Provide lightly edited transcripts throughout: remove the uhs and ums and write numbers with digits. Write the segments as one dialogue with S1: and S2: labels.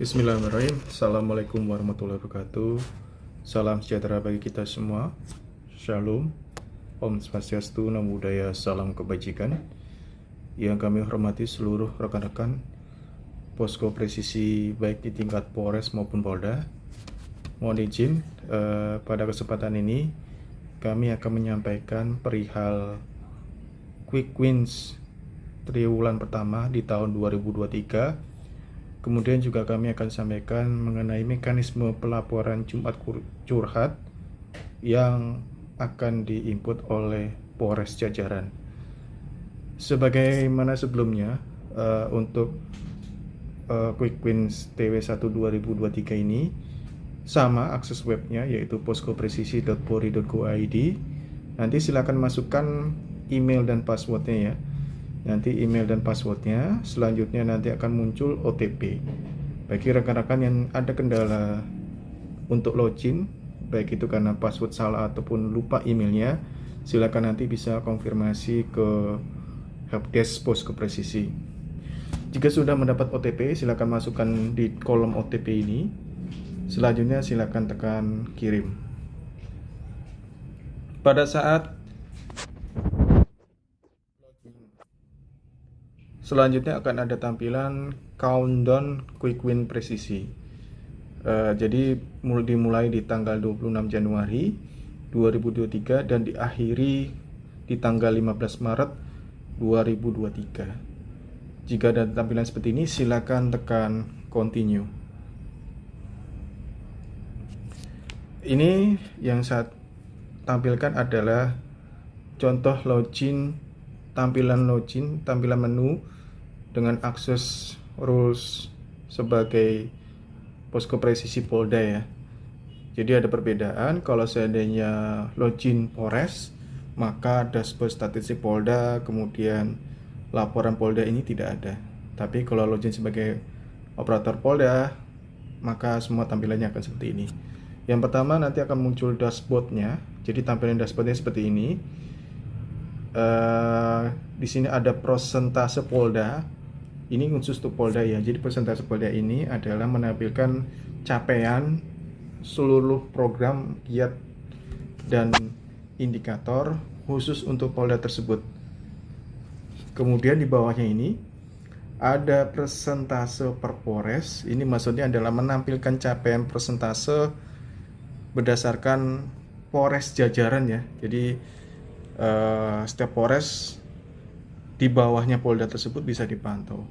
S1: Bismillahirrahmanirrahim. Assalamualaikum warahmatullahi wabarakatuh. Salam sejahtera bagi kita semua. Shalom. Om Swastiastu, Namo Buddhaya, salam kebajikan. Yang kami hormati seluruh rekan-rekan posko presisi baik di tingkat Polres maupun Polda. Mohon izin, pada kesempatan ini kami akan menyampaikan perihal quick wins triwulan pertama di tahun 2023. Kemudian juga kami akan sampaikan mengenai mekanisme pelaporan Jumat curhat yang akan diinput oleh Polres jajaran. Sebagaimana sebelumnya, untuk Quick Wins TW1 2023 ini sama akses webnya, yaitu poskopresisi.polri.go.id. Nanti silakan masukkan email dan passwordnya ya. Nanti email dan passwordnya, selanjutnya nanti akan muncul OTP. Bagi rekan-rekan yang ada kendala untuk login, baik itu karena password salah ataupun lupa emailnya, silakan nanti bisa konfirmasi ke helpdesk Posko Presisi. Jika sudah mendapat OTP, silakan masukkan di kolom OTP ini. Selanjutnya silakan tekan kirim. Pada saat selanjutnya akan ada tampilan countdown quick win presisi. Jadi dimulai di tanggal 26 Januari 2023 dan diakhiri di tanggal 15 Maret 2023. Jika ada tampilan seperti ini, silakan tekan continue. Ini yang saya tampilkan adalah contoh login, tampilan menu dengan akses rules sebagai posko presisi Polda ya. Jadi ada perbedaan. Kalau seandainya login Polres, maka dashboard statistik Polda, kemudian laporan Polda ini tidak ada. Tapi kalau login sebagai operator Polda, maka semua tampilannya akan seperti ini. Yang pertama nanti akan muncul dashboardnya. Jadi tampilan dashboardnya seperti ini. Di sini ada persentase Polda. Ini khusus untuk Polda ya. Jadi persentase Polda ini adalah menampilkan capaian seluruh program, giat dan indikator khusus untuk Polda tersebut. Kemudian di bawahnya ini ada persentase per Polres. Ini maksudnya adalah menampilkan capaian persentase berdasarkan Polres jajaran ya. Jadi setiap Polres di bawahnya Polda tersebut bisa dipantau.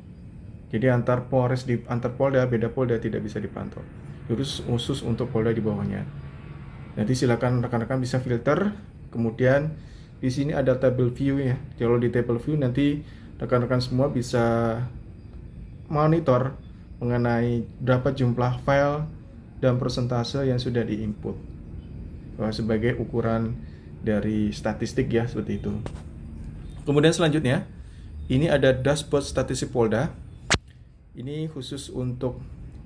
S1: Jadi antar Polres antar Polda, beda Polda tidak bisa dipantau. Itu khusus untuk Polda di bawahnya. Nanti silakan rekan-rekan bisa filter. Kemudian di sini ada table view ya. Kalau di table view nanti rekan-rekan semua bisa monitor mengenai berapa jumlah file dan persentase yang sudah diinput sebagai ukuran dari statistik ya, seperti itu. Kemudian selanjutnya ini ada dashboard statistik Polda. Ini khusus untuk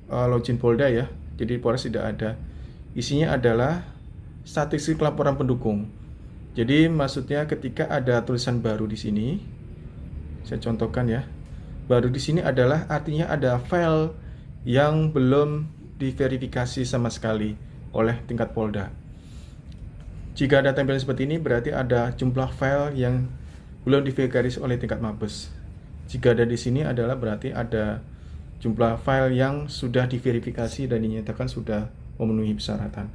S1: login Polda ya. Jadi Polres tidak ada. Isinya adalah statistik laporan pendukung. Jadi maksudnya ketika ada tulisan baru di sini, saya contohkan ya. Baru di sini adalah artinya ada file yang belum diverifikasi sama sekali oleh tingkat Polda. Jika ada tampilan seperti ini, berarti ada jumlah file yang belum diverifikasi oleh tingkat Mabes. Jika ada di sini adalah berarti ada jumlah file yang sudah diverifikasi dan dinyatakan sudah memenuhi persyaratan.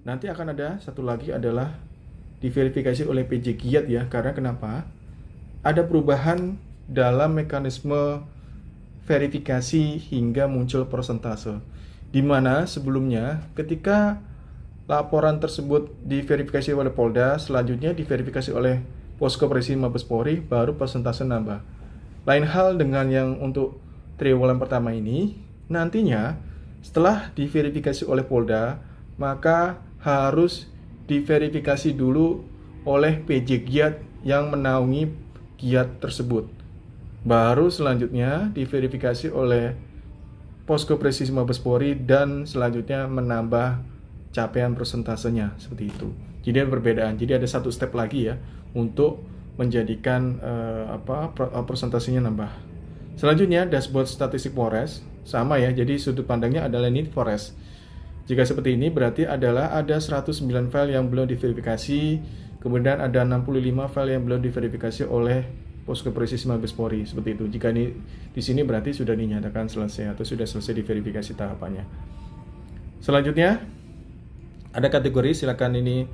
S1: Nanti akan ada satu lagi adalah diverifikasi oleh PJ Giat ya. Karena kenapa? Ada perubahan dalam mekanisme verifikasi hingga muncul persentase. Di mana sebelumnya ketika laporan tersebut diverifikasi oleh Polda, selanjutnya diverifikasi oleh Posko Presisi Mabes Polri, baru persentase nambah. Lain hal dengan yang untuk triwulan pertama ini, nantinya setelah diverifikasi oleh Polda, maka harus diverifikasi dulu oleh PJ Giat yang menaungi giat tersebut. Baru selanjutnya diverifikasi oleh Posko Presisi Mabes Polri dan selanjutnya menambah capaian persentasenya, seperti itu. Jadi ada perbedaan. Jadi ada satu step lagi ya untuk menjadikan persentasenya nambah. Selanjutnya dashboard statistik Polres. sama ya, jadi sudut pandangnya adalah ini forest. Jika seperti ini berarti adalah ada 109 file yang belum diverifikasi, kemudian ada 65 file yang belum diverifikasi oleh Posko Presisi Mabes Polri, seperti itu. Jika ini di sini berarti sudah dinyatakan selesai atau sudah selesai diverifikasi tahapannya. Selanjutnya ada kategori, silakan ini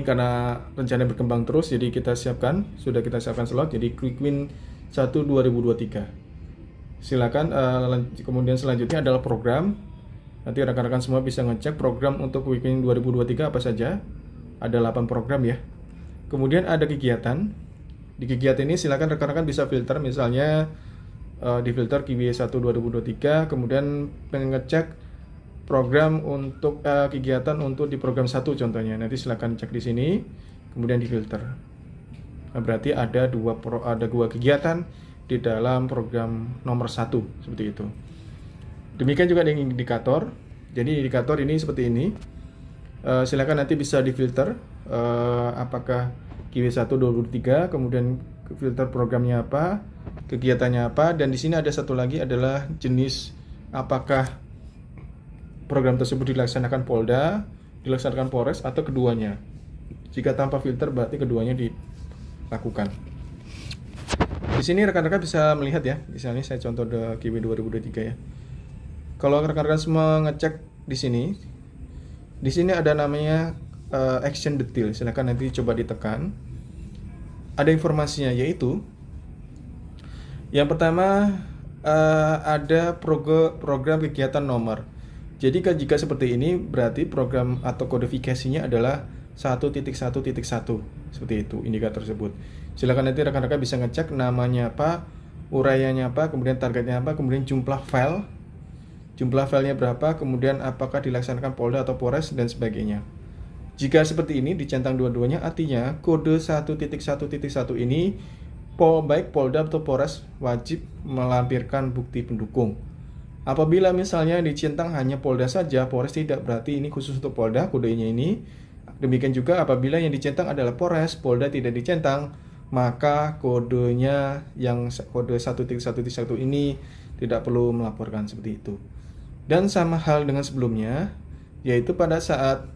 S1: karena rencana berkembang terus, jadi kita siapkan, sudah kita siapkan slot, jadi Quick Win 1 2023. Silakan. Kemudian selanjutnya adalah program. Nanti rekan-rekan semua bisa ngecek program untuk Quick Win 2023 apa saja. Ada 8 program ya. Kemudian ada kegiatan. Di kegiatan ini silakan rekan-rekan bisa filter, misalnya di filter QW 1 2023, kemudian pengen ngecek program untuk kegiatan untuk di program 1 contohnya. Nanti silakan cek di sini, kemudian di filter. Nah, berarti ada dua kegiatan di dalam program nomor 1, seperti itu. Demikian juga dengan indikator. Jadi indikator ini seperti ini. Silakan nanti bisa difilter apakah QW1 2023, kemudian filter programnya apa, kegiatannya apa, dan di sini ada satu lagi adalah jenis apakah program tersebut dilaksanakan Polda, dilaksanakan Polres, atau keduanya. Jika tanpa filter berarti keduanya dilakukan. Di sini rekan-rekan bisa melihat ya, misalnya saya contoh the QW 2023 ya. Kalau rekan-rekan semua ngecek di sini ada namanya action detail. Silakan nanti coba ditekan. Ada informasinya, yaitu yang pertama ada program kegiatan nomor. Jadi jika seperti ini berarti program atau kodifikasinya adalah 1.1.1 seperti itu indikator tersebut. Silakan nanti rekan-rekan bisa ngecek namanya apa, uraiannya apa, kemudian targetnya apa, kemudian jumlah filenya berapa, kemudian apakah dilaksanakan Polda atau Polres dan sebagainya. Jika seperti ini dicentang dua-duanya, artinya kode 1.1.1 ini baik Polda atau Polres wajib melampirkan bukti pendukung. Apabila misalnya dicentang hanya Polda saja, Polres tidak, berarti ini khusus untuk Polda kodenya ini. Demikian juga apabila yang dicentang adalah Polres, Polda tidak dicentang, maka kodenya yang kode 1.1.1 ini tidak perlu melaporkan, seperti itu. Dan sama hal dengan sebelumnya, yaitu pada saat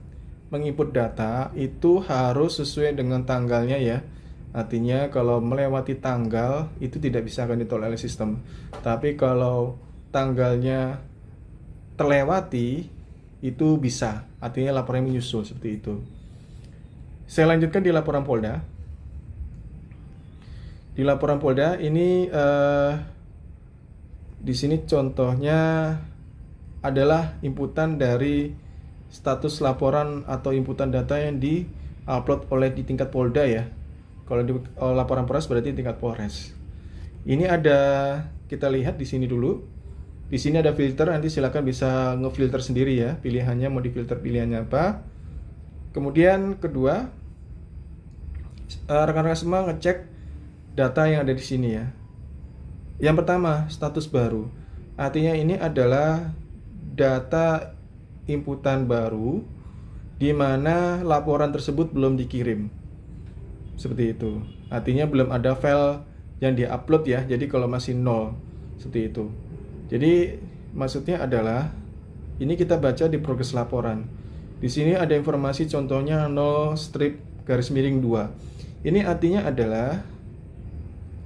S1: menginput data itu harus sesuai dengan tanggalnya ya. Artinya kalau melewati tanggal itu tidak bisa akan ditolak oleh sistem. Tapi kalau tanggalnya terlewati itu bisa, artinya laporan menyusul, seperti itu. Saya lanjutkan di laporan Polda. Di laporan Polda ini di sini contohnya adalah inputan dari status laporan atau inputan data yang di-upload oleh di tingkat Polda ya. Kalau di laporan Polres berarti tingkat Polres. Ini ada, kita lihat di sini dulu. Di sini ada filter, nanti silakan bisa ngefilter sendiri ya, pilihannya mau difilter pilihannya apa. Kemudian kedua, rekan-rekan semua ngecek data yang ada di sini ya. Yang pertama, status baru. Artinya ini adalah data inputan baru di mana laporan tersebut belum dikirim. Seperti itu. Artinya belum ada file yang di-upload ya. Jadi kalau masih nol, seperti itu. Jadi maksudnya adalah ini kita baca di progres laporan. Di sini ada informasi contohnya 0/2. Ini artinya adalah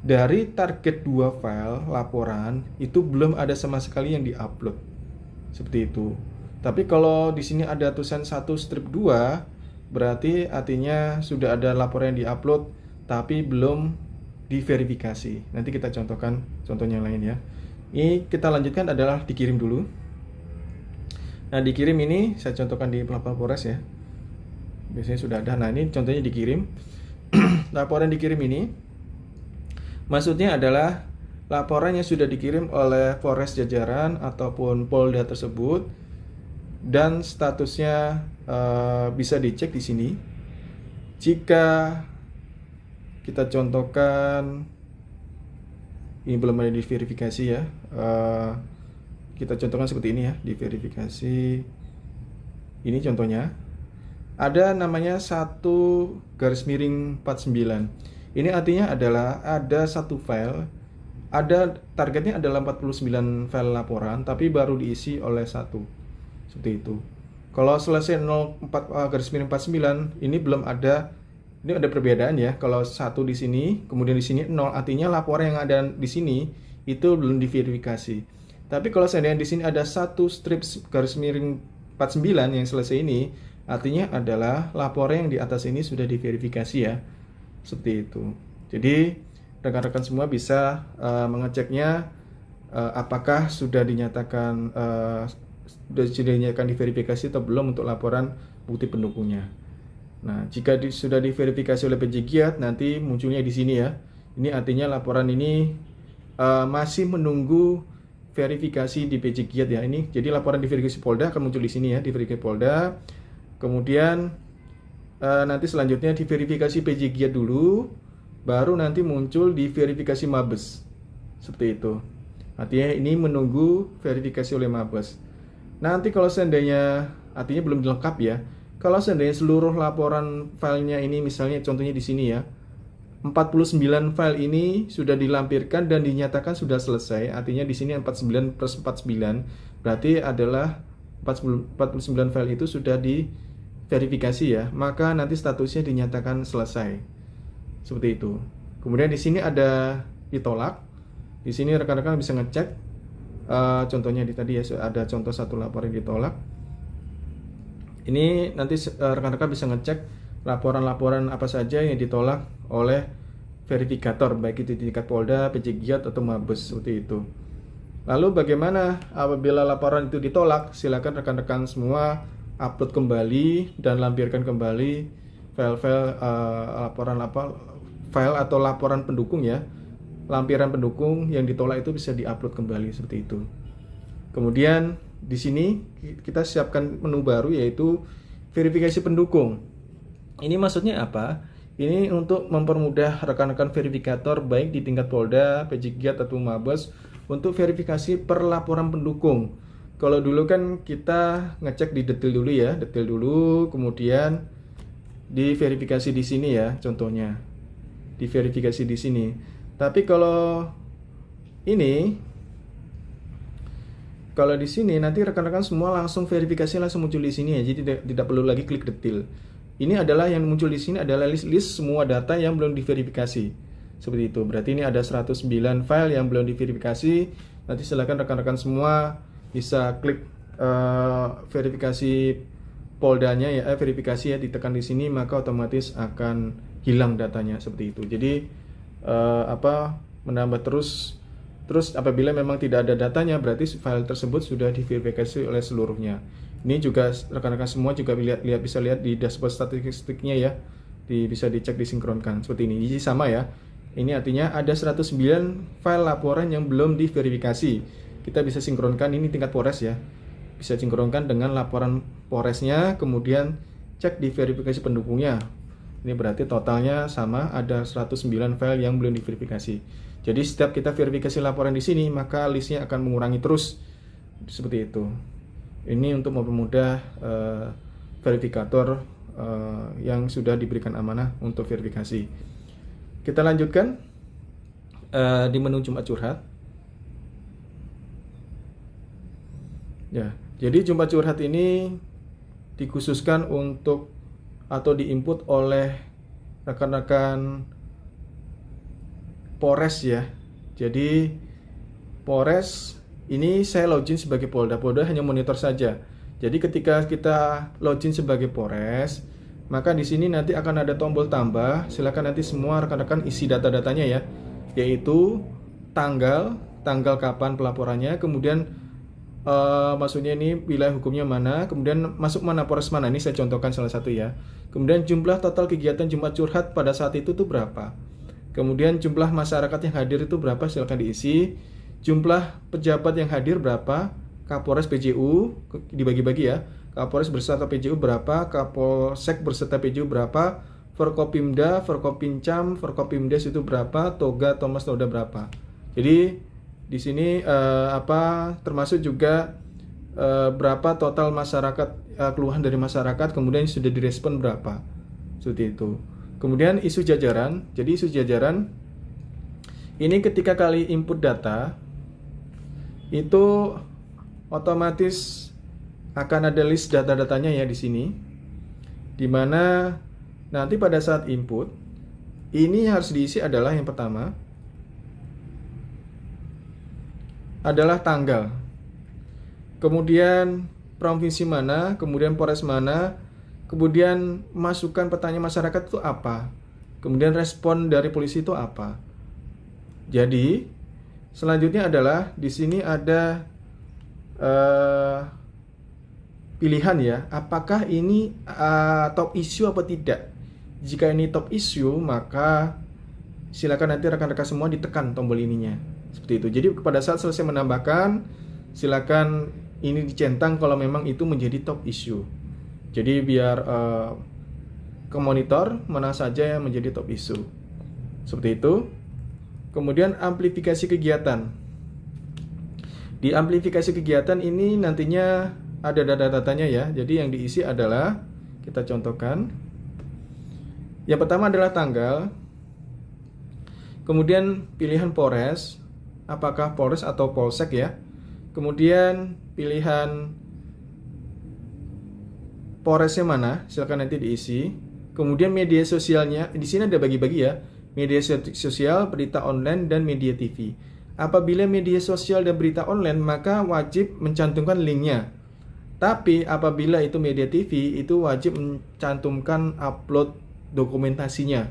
S1: dari target 2 file laporan itu belum ada sama sekali yang diupload. Seperti itu. Tapi kalau di sini ada tulisan 1/2 berarti artinya sudah ada laporan yang diupload tapi belum diverifikasi. Nanti kita contohkan contohnya lain ya. Ini kita lanjutkan adalah dikirim dulu. Nah, dikirim ini saya contohkan di laporan Polres ya. Biasanya sudah ada. Nah, ini contohnya dikirim. Laporan dikirim ini maksudnya adalah laporan yang sudah dikirim oleh Polres jajaran ataupun Polda tersebut dan statusnya bisa dicek di sini. Jika kita contohkan ini belum ada diverifikasi ya. Kita contohkan seperti ini ya, diverifikasi. Ini contohnya. Ada namanya 1/49. Ini artinya adalah ada satu file ada targetnya adalah 49 file laporan, tapi baru diisi oleh satu. Seperti itu. Kalau selesai 04-49 ini belum ada, ini ada perbedaan ya. Kalau satu di sini, kemudian di sini 0, artinya laporan yang ada di sini itu belum diverifikasi. Tapi kalau seandainya di sini ada satu strip garis miring 49 yang selesai ini, artinya adalah laporan yang di atas ini sudah diverifikasi ya. Seperti itu. Jadi rekan-rekan semua bisa mengeceknya apakah sudah dinyatakan diverifikasi atau belum untuk laporan bukti pendukungnya. Nah, jika sudah diverifikasi oleh PJ Giat, nanti munculnya di sini ya. Ini artinya laporan ini masih menunggu verifikasi di PJ Giat ya. Ini jadi laporan diverifikasi Polda akan muncul di sini ya, diverifikasi Polda. Kemudian nanti selanjutnya diverifikasi PJ Giat dulu, baru nanti muncul di verifikasi Mabes. Seperti itu. Artinya ini menunggu verifikasi oleh Mabes. Nanti kalau seandainya, artinya belum lengkap ya. Kalau seandainya seluruh laporan filenya ini, misalnya contohnya di sini ya, 49 file ini sudah dilampirkan dan dinyatakan sudah selesai. Artinya di sini 49 plus 49 berarti adalah 49 file itu sudah diverifikasi ya. Maka nanti statusnya dinyatakan selesai. Seperti itu. Kemudian di sini ada ditolak. Di sini rekan-rekan bisa ngecek. Contohnya di tadi ya ada contoh satu laporan yang ditolak. Ini nanti rekan-rekan bisa ngecek laporan-laporan apa saja yang ditolak oleh verifikator, baik itu di tingkat Polda, PJ Giat atau Mabes, seperti itu. Lalu bagaimana apabila laporan itu ditolak? Silakan rekan-rekan semua upload kembali dan lampirkan kembali file-file file atau laporan pendukung ya. Lampiran pendukung yang ditolak itu bisa diupload kembali seperti itu. Kemudian di sini kita siapkan menu baru yaitu verifikasi pendukung. Ini maksudnya apa? Ini untuk mempermudah rekan-rekan verifikator baik di tingkat Polda, PJ Giat atau Mabes untuk verifikasi per laporan pendukung. Kalau dulu kan kita ngecek di detail dulu ya, detail dulu, kemudian diverifikasi di sini ya, contohnya diverifikasi di sini. Tapi kalau ini, kalau di sini nanti rekan-rekan semua langsung verifikasi langsung muncul di sini ya, jadi tidak perlu lagi klik detail. Ini adalah yang muncul di sini adalah list semua data yang belum diverifikasi. Seperti itu. Berarti ini ada 109 file yang belum diverifikasi. Nanti silakan rekan-rekan semua bisa klik verifikasi Poldanya ya, verifikasi ya, ditekan di sini maka otomatis akan hilang datanya seperti itu. Jadi menambah terus apabila memang tidak ada datanya berarti file tersebut sudah diverifikasi oleh seluruhnya. Ini juga rekan-rekan semua juga bisa lihat di dashboard statistiknya ya, bisa dicek disinkronkan seperti ini. Jadi sama ya. Ini artinya ada 109 file laporan yang belum diverifikasi. Kita bisa sinkronkan ini tingkat Polres ya. Bisa sinkronkan dengan laporan Polresnya, kemudian cek di verifikasi pendukungnya. Ini berarti totalnya sama, ada 109 file yang belum diverifikasi. Jadi setiap kita verifikasi laporan di sini, maka listnya akan mengurangi terus. Seperti itu. Ini untuk mempermudah verifikator yang sudah diberikan amanah untuk verifikasi. Kita lanjutkan di menu Jumat Curhat. Ya, jadi Jumat Curhat ini dikhususkan untuk atau diinput oleh rekan-rekan Polres ya. Jadi Polres ini saya login sebagai Polda hanya monitor saja. Jadi ketika kita login sebagai Polres, maka di sini nanti akan ada tombol tambah. Silakan nanti semua rekan-rekan isi data-datanya ya, yaitu tanggal kapan pelaporannya, kemudian maksudnya ini wilayah hukumnya mana, kemudian masuk mana, Polres mana. Ini saya contohkan salah satu ya. Kemudian jumlah total kegiatan Jumat Curhat pada saat itu tuh berapa. Kemudian jumlah masyarakat yang hadir itu berapa, silakan diisi. Jumlah pejabat yang hadir berapa, Kapolres PJU dibagi-bagi ya. Kapolres berserta PJU berapa, Kapolsek berserta PJU berapa, Forkopimda, Forkopincam, Forkopimdes itu berapa, Toga, Thomas Toda berapa. Jadi di sini termasuk juga berapa total masyarakat, keluhan dari masyarakat, kemudian sudah direspon berapa. Seperti itu. Kemudian isu jajaran. Jadi isu jajaran Ini ketika kali input data itu otomatis akan ada list data-datanya ya di sini. Dimana nanti pada saat input ini harus diisi adalah yang pertama adalah tanggal. Kemudian provinsi mana, kemudian Polres mana, kemudian masukan pertanyaan masyarakat itu apa, kemudian respon dari polisi itu apa. Jadi selanjutnya adalah di sini ada pilihan ya, apakah ini top issue atau tidak. Jika ini top issue, maka silakan nanti rekan-rekan semua ditekan tombol ininya. Seperti itu. Jadi pada saat selesai menambahkan, silakan ini dicentang kalau memang itu menjadi top issue. Jadi biar ke monitor mana saja yang menjadi top issue. Seperti itu. Kemudian amplifikasi kegiatan. Di amplifikasi kegiatan ini nantinya ada data-datanya ya. Jadi yang diisi adalah, kita contohkan. Yang pertama adalah tanggal. Kemudian pilihan Polres, apakah Polres atau Polsek ya. Kemudian pilihan Polresnya mana, silakan nanti diisi. Kemudian media sosialnya, di sini ada bagi-bagi ya. Media sosial, berita online, dan media TV. Apabila media sosial dan berita online, maka wajib mencantumkan linknya. Tapi apabila itu media TV, itu wajib mencantumkan upload dokumentasinya.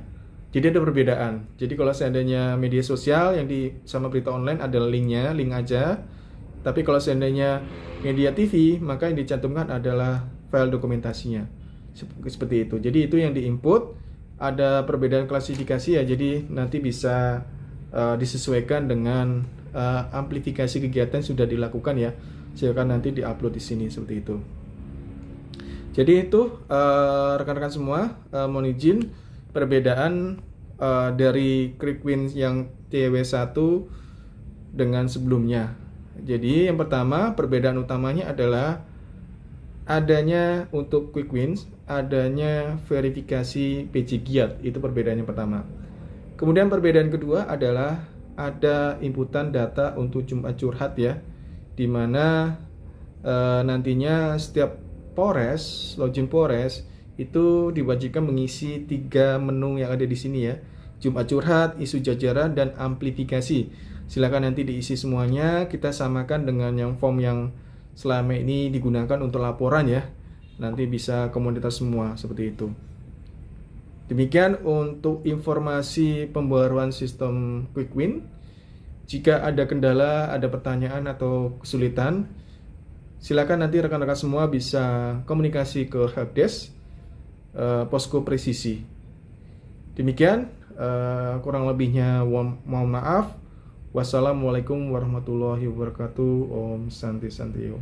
S1: Jadi ada perbedaan. Jadi kalau seandainya media sosial yang sama berita online ada linknya, link aja. Tapi kalau seandainya media TV, maka yang dicantumkan adalah file dokumentasinya. Seperti itu. Jadi itu yang diinput. Ada perbedaan klasifikasi ya. Jadi nanti bisa disesuaikan dengan amplifikasi kegiatan yang sudah dilakukan ya. Silakan nanti diupload di sini seperti itu. Jadi itu rekan-rekan semua, mohon izin perbedaan dari Quick Wins yang TW1 dengan sebelumnya. Jadi yang pertama, perbedaan utamanya adalah adanya untuk Quick Wins, adanya verifikasi PJ Giat, itu perbedaan yang pertama. Kemudian perbedaan kedua adalah ada inputan data untuk Jumat curhat ya, di mana nantinya setiap Polres, login Polres itu diwajibkan mengisi 3 menu yang ada di sini ya. Jumat curhat, isu jajaran, dan amplifikasi. Silakan nanti diisi semuanya, kita samakan dengan yang form yang selama ini digunakan untuk laporan ya. Nanti bisa komunitas semua seperti itu. Demikian untuk informasi pembaruan sistem Quick Win. Jika ada kendala, ada pertanyaan atau kesulitan, silakan nanti rekan-rekan semua bisa komunikasi ke helpdesk Posko Presisi. Demikian, kurang lebihnya mohon maaf. Wassalamualaikum warahmatullahi wabarakatuh. Om Santi Santiyo.